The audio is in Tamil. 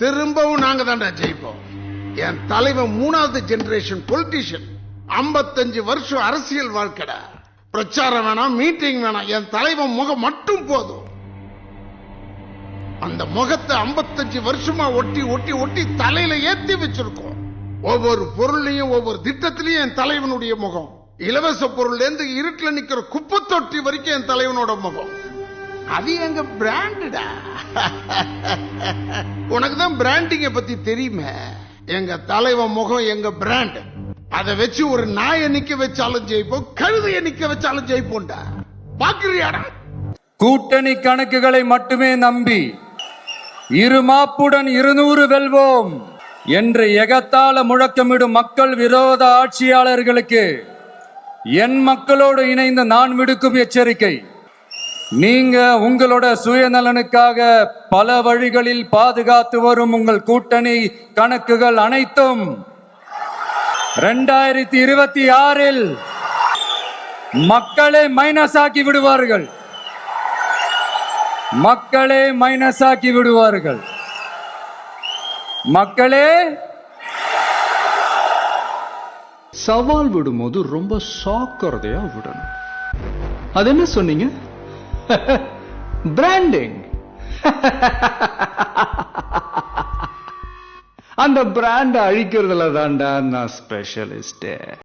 திரும்பவும் நாங்க தான்டா ஜெயிப்போம். என் தலைவன் 3வது ஜெனரேஷன் பொலிட்டீஷியன். 55 வருஷம் அரசியல் வாழ்க்கடா. பிரச்சாரம் வேணாம், மீட்டிங் வேணாம், என் தலைவன் முகம் மட்டும் போதும். அந்த முகத்தை 55 வருஷமா ஒட்டி ஒட்டி ஒட்டி தலையில ஏத்தி வச்சிருக்கோம். ஒவ்வொரு பொருளையும் ஒவ்வொரு திட்டத்திலையும் என் தலைவனுடைய முகம். இலவச பொருள் இருந்து இருட்டுல நிக்கிற குப்பை தொட்டி வரைக்கும் என் தலைவனோட முகம். அது எங்க பிராண்டடா. உனக்கு தான் பிராண்டிங்க பத்தி தெரியுமே. எங்க தலைவன் முகம் எங்க பிராண்ட். அதை வச்சு ஒரு நாயை நிக்க வச்சாலும் ஜெயிப்போம், கழுதையை நிக்க வச்சாலும் ஜெயிப்போம்டா. பாக்குறியாடா? கூட்டணி கணக்குகளை மட்டுமே நம்பி இருமாப்புடன் 200 வெல்வோம் என்று எகத்தால முழக்கமிடும் மக்கள் விரோத ஆட்சியாளர்களுக்கு என் மக்களோடு இணைந்து நான் விடுக்கும் எச்சரிக்கை. நீங்க உங்களோட சுயநலனுக்காக பல வழிகளில் பாதுகாத்து வரும் உங்கள் கூட்டணி கணக்குகள் அனைத்தும் 2026 மக்களே மைனஸ் ஆக்கி விடுவார்கள். மக்களே மைனஸ் ஆக்கி விடுவார்கள். மக்களே சவால் விடும்போது ரொம்ப சாக்கிறதையா விடணும். அது என்ன சொன்னீங்க? பிராண்டிங். அந்த பிராண்ட் அழிக்கிறதுல தான்டா நான் ஸ்பெஷலிஸ்ட்.